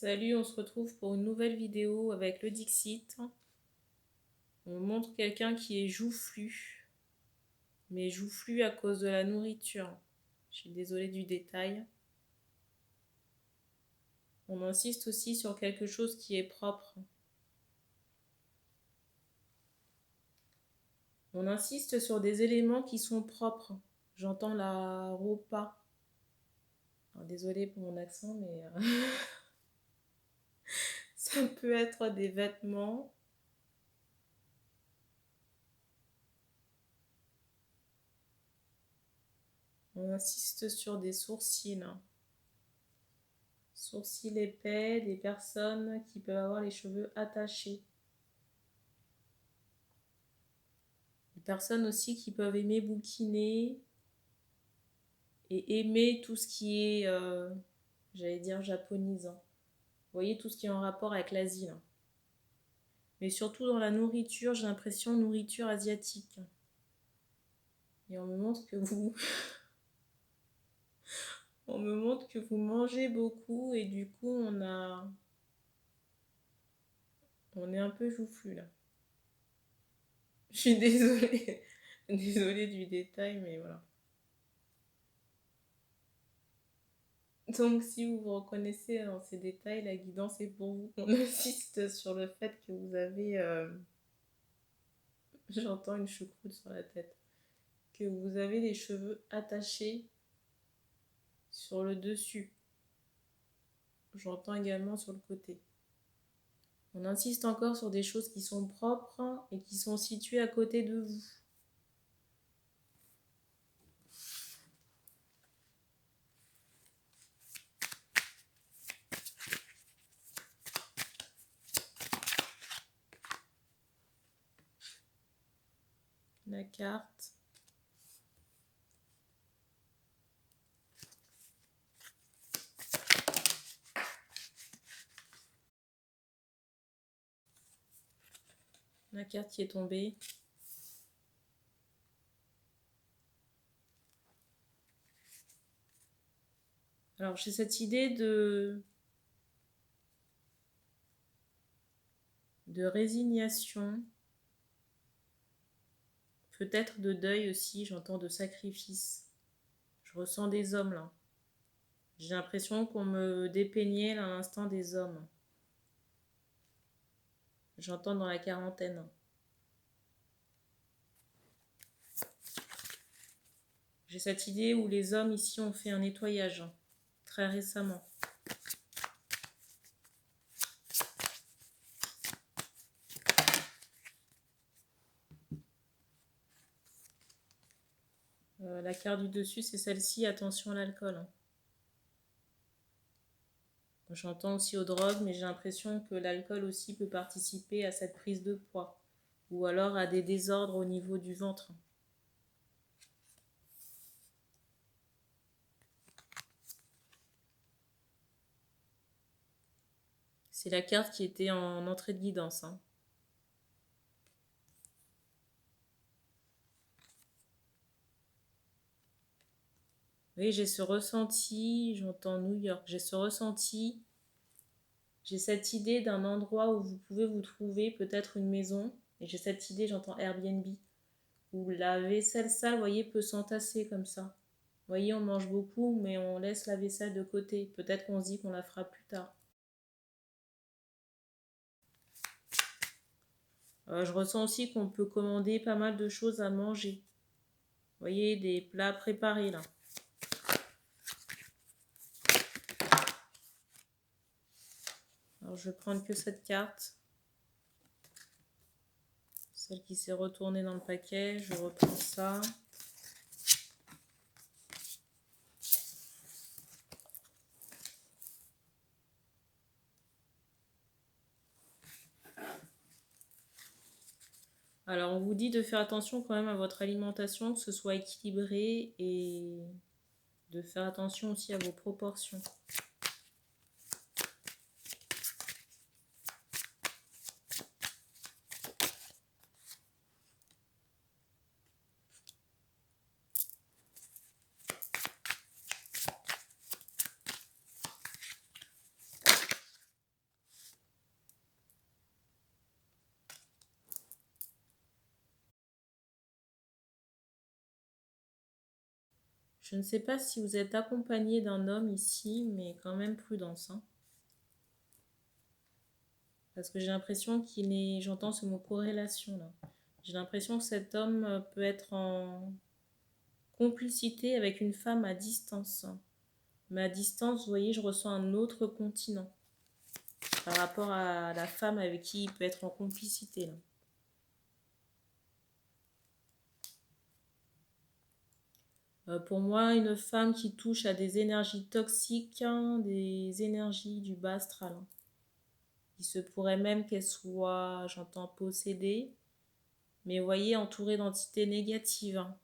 Salut, on se retrouve pour une nouvelle vidéo avec le Dixit. On montre quelqu'un qui est joufflu, mais joufflu à cause de la nourriture. Je suis désolée du détail. On insiste aussi sur quelque chose qui est propre. On insiste sur des éléments qui sont propres. J'entends la ropa. Alors, désolée pour mon accent, mais ça peut être des vêtements. On insiste sur des sourcils. Sourcils épais, des personnes qui peuvent avoir les cheveux attachés. Des personnes aussi qui peuvent aimer bouquiner et aimer tout ce qui est, j'allais dire, japonisant. Vous voyez, tout ce qui est en rapport avec l'Asie. Mais surtout dans la nourriture, j'ai l'impression nourriture asiatique. Et on me montre que vous... on me montre que vous mangez beaucoup et du coup, on est un peu joufflu là. Je suis désolée. Désolée du détail, mais voilà. Donc, si vous vous reconnaissez dans ces détails, la guidance est pour vous. On insiste sur le fait que vous avez... j'entends une choucroute sur la tête. Que vous avez les cheveux attachés sur le dessus. J'entends également sur le côté. On insiste encore sur des choses qui sont propres et qui sont situées à côté de vous. La carte. La carte qui est tombée. Alors j'ai cette idée de résignation, peut-être de deuil aussi, j'entends de sacrifice. Je ressens des hommes là. J'ai l'impression qu'on me dépeignait à l'instant des hommes. J'entends dans la quarantaine. J'ai cette idée où les hommes ici ont fait un nettoyage très récemment. La carte du dessus, c'est celle-ci, attention à l'alcool. J'entends aussi aux drogues, mais j'ai l'impression que l'alcool aussi peut participer à cette prise de poids. Ou alors à des désordres au niveau du ventre. C'est la carte qui était en entrée de guidance. Oui, j'ai ce ressenti, j'entends New York, j'ai ce ressenti, j'ai cette idée d'un endroit où vous pouvez vous trouver, peut-être une maison, et j'ai cette idée, j'entends Airbnb, où la vaisselle sale, vous voyez, peut s'entasser comme ça. Vous voyez, on mange beaucoup, mais on laisse la vaisselle de côté. Peut-être qu'on se dit qu'on la fera plus tard. Je ressens aussi qu'on peut commander pas mal de choses à manger. Vous voyez, des plats préparés là. Alors je vais prendre que cette carte. Celle qui s'est retournée dans le paquet. Je reprends ça. Alors, on vous dit de faire attention quand même à votre alimentation, que ce soit équilibré et de faire attention aussi à vos proportions. Je ne sais pas si vous êtes accompagné d'un homme ici, mais quand même prudence, hein. Parce que j'ai l'impression qu'il est... J'entends ce mot corrélation là. J'ai l'impression que cet homme peut être en complicité avec une femme à distance. Mais à distance, vous voyez, je ressens un autre continent par rapport à la femme avec qui il peut être en complicité là. Pour moi, une femme qui touche à des énergies toxiques, hein, des énergies du bas astral, hein. Il se pourrait même qu'elle soit, j'entends, possédée, mais vous voyez, entourée d'entités négatives, hein.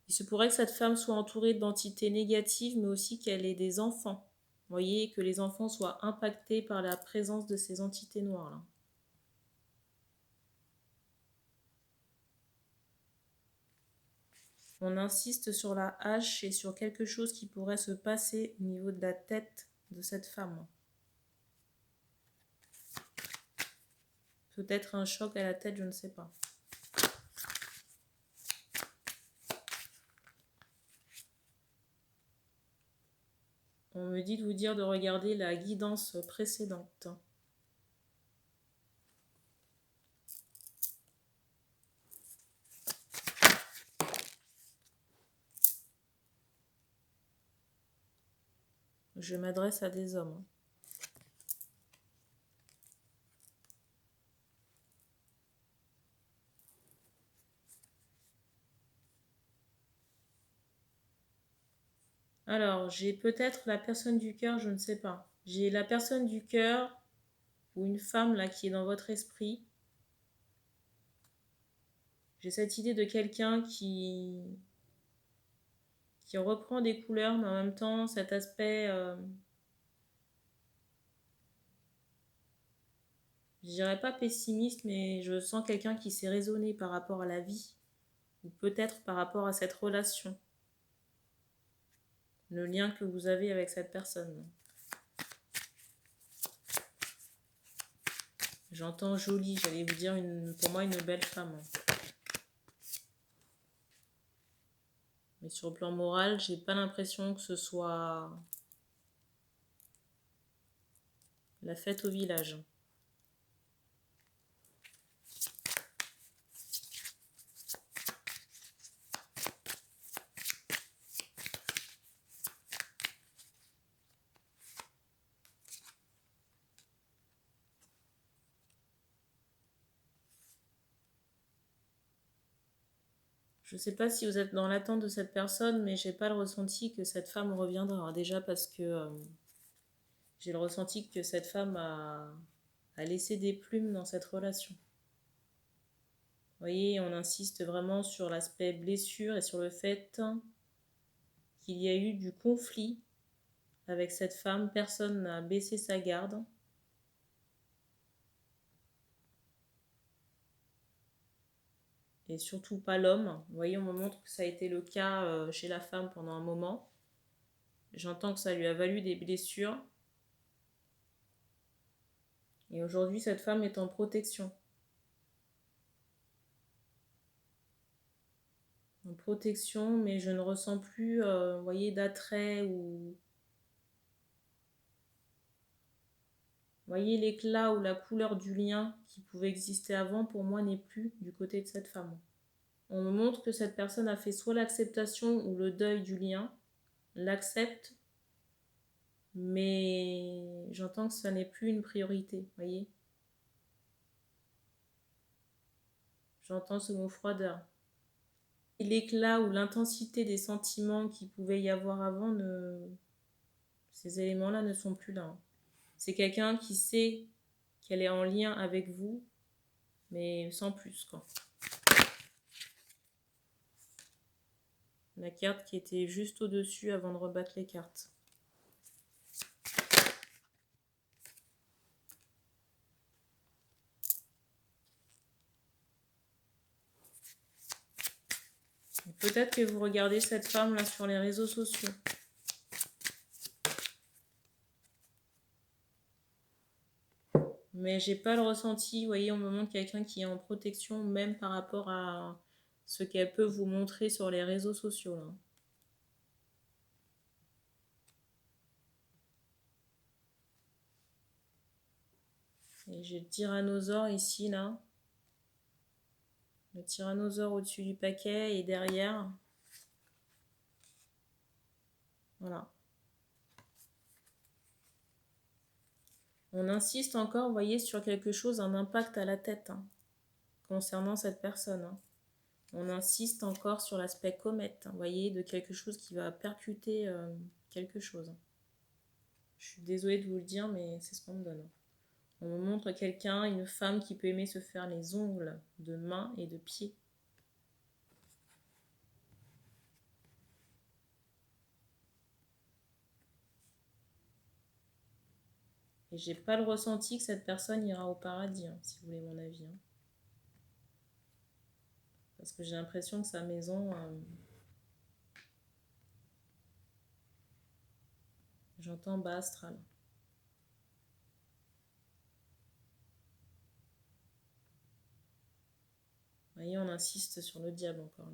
Il se pourrait que cette femme soit entourée d'entités négatives, mais aussi qu'elle ait des enfants. Vous voyez, que les enfants soient impactés par la présence de ces entités noires là. On insiste sur la hache et sur quelque chose qui pourrait se passer au niveau de la tête de cette femme. Peut-être un choc à la tête, je ne sais pas. On me dit de vous dire de regarder la guidance précédente. Je m'adresse à des hommes. Alors, j'ai peut-être la personne du cœur, je ne sais pas. J'ai la personne du cœur ou une femme là qui est dans votre esprit. J'ai cette idée de quelqu'un qui reprend des couleurs, mais en même temps cet aspect, je dirais pas pessimiste, mais je sens quelqu'un qui s'est raisonné par rapport à la vie, ou peut-être par rapport à cette relation, le lien que vous avez avec cette personne. J'entends jolie, j'allais vous dire pour moi une belle femme. Mais sur le plan moral, j'ai pas l'impression que ce soit la fête au village. Je ne sais pas si vous êtes dans l'attente de cette personne, mais j'ai pas le ressenti que cette femme reviendra. Déjà parce que j'ai le ressenti que cette femme a laissé des plumes dans cette relation. Vous voyez, on insiste vraiment sur l'aspect blessure et sur le fait qu'il y a eu du conflit avec cette femme. Personne n'a baissé sa garde. Et surtout pas l'homme. Vous voyez, on me montre que ça a été le cas chez la femme pendant un moment. J'entends que ça lui a valu des blessures. Et aujourd'hui, cette femme est en protection. En protection, mais je ne ressens plus, vous voyez, d'attrait ou... Vous voyez, l'éclat ou la couleur du lien qui pouvait exister avant, pour moi, n'est plus du côté de cette femme. On me montre que cette personne a fait soit l'acceptation ou le deuil du lien, l'accepte, mais j'entends que ça n'est plus une priorité, vous voyez. J'entends ce mot froideur. L'éclat ou l'intensité des sentiments qu'il pouvait y avoir avant, ces éléments-là ne sont plus là. C'est quelqu'un qui sait qu'elle est en lien avec vous, mais sans plus, quoi. La carte qui était juste au-dessus avant de rebattre les cartes. Peut-être que vous regardez cette femme là sur les réseaux sociaux. Mais j'ai pas le ressenti. Vous voyez, on me montre quelqu'un qui est en protection, même par rapport à ce qu'elle peut vous montrer sur les réseaux sociaux, là. Et j'ai le tyrannosaure ici, là. Le tyrannosaure au-dessus du paquet et derrière. Voilà. On insiste encore, vous voyez, sur quelque chose, un impact à la tête, hein, concernant cette personne. Hein. On insiste encore sur l'aspect comète, hein, vous voyez, de quelque chose qui va percuter quelque chose. Je suis désolée de vous le dire, mais c'est ce qu'on me donne. On me montre quelqu'un, une femme qui peut aimer se faire les ongles de main et de pied. Et j'ai pas le ressenti que cette personne ira au paradis, hein, si vous voulez mon avis. Hein. Parce que j'ai l'impression que sa maison... j'entends bas astral. Vous voyez, on insiste sur le diable encore.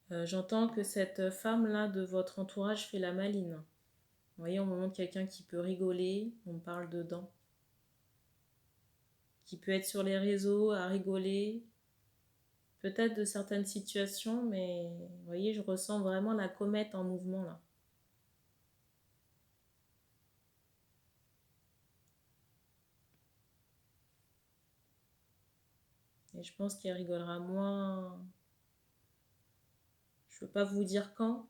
Là. J'entends que cette femme-là de votre entourage fait la maline. Vous voyez, on me montre quelqu'un qui peut rigoler, on me parle dedans. Qui peut être sur les réseaux à rigoler, peut-être de certaines situations, mais vous voyez, je ressens vraiment la comète en mouvement là. Et je pense qu'elle rigolera moins. Je ne peux pas vous dire quand.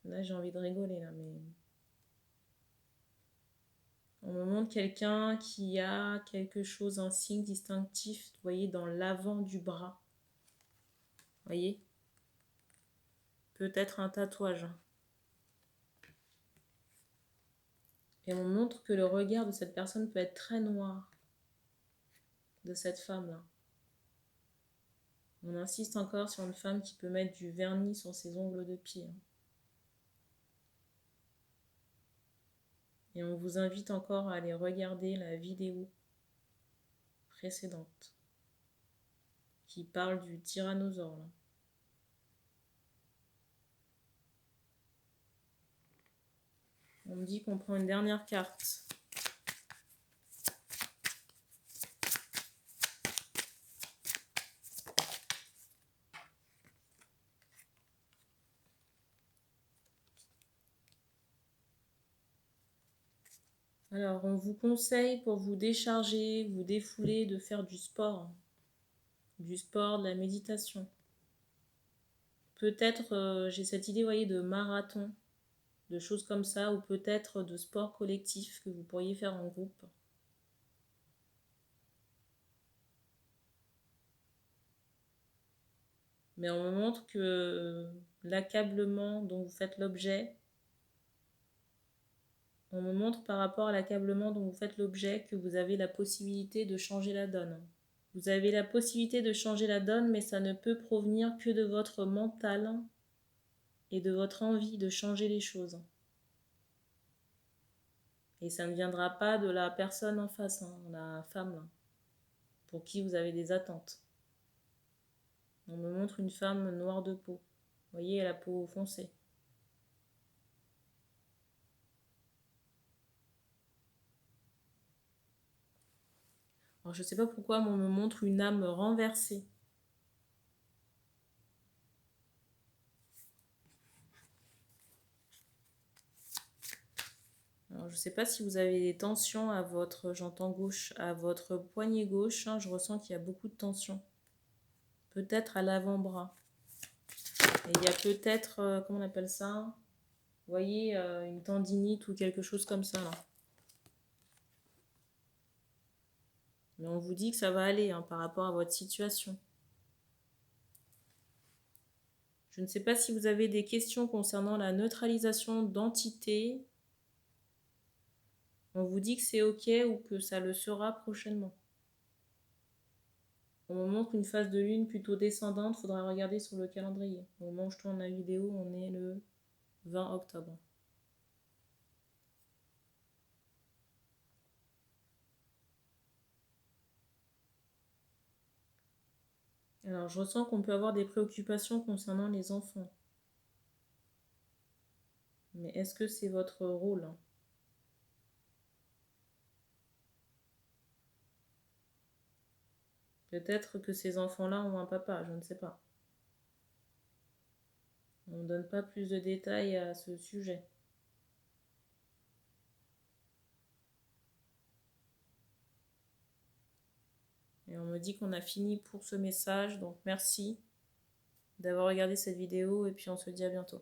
Là, j'ai envie de rigoler là, mais... On me montre quelqu'un qui a quelque chose, un signe distinctif, vous voyez, dans l'avant du bras. Vous voyez? Peut-être un tatouage. Et on montre que le regard de cette personne peut être très noir. De cette femme-là. On insiste encore sur une femme qui peut mettre du vernis sur ses ongles de pied. Et on vous invite encore à aller regarder la vidéo précédente qui parle du tyrannosaure. Là. On me dit qu'on prend une dernière carte. Alors, on vous conseille pour vous décharger, vous défouler, de faire du sport. Du sport, de la méditation. Peut-être, j'ai cette idée, vous voyez, de marathon, de choses comme ça, ou peut-être de sport collectif que vous pourriez faire en groupe. Mais on me montre que l'accablement dont vous faites l'objet, on me montre par rapport à l'accablement dont vous faites l'objet que vous avez la possibilité de changer la donne. Vous avez la possibilité de changer la donne, mais ça ne peut provenir que de votre mental et de votre envie de changer les choses. Et ça ne viendra pas de la personne en face, hein, la femme, là, pour qui vous avez des attentes. On me montre une femme noire de peau. Vous voyez, elle a la peau foncée. Alors, je ne sais pas pourquoi on me montre une âme renversée. Alors, je ne sais pas si vous avez des tensions à votre, j'entends gauche, à votre poignet gauche. Hein, je ressens qu'il y a beaucoup de tension. Peut-être à l'avant-bras. Et il y a peut-être, comment on appelle ça? Vous voyez, une tendinite ou quelque chose comme ça, là. Mais on vous dit que ça va aller, hein, par rapport à votre situation. Je ne sais pas si vous avez des questions concernant la neutralisation d'entités. On vous dit que c'est OK ou que ça le sera prochainement. On me montre une phase de lune plutôt descendante, il faudra regarder sur le calendrier. Au moment où je tourne la vidéo, on est le 20 octobre. Alors, je ressens qu'on peut avoir des préoccupations concernant les enfants. Mais est-ce que c'est votre rôle, hein? Peut-être que ces enfants-là ont un papa, je ne sais pas. On ne donne pas plus de détails à ce sujet. Et on me dit qu'on a fini pour ce message, donc merci d'avoir regardé cette vidéo et puis on se dit à bientôt.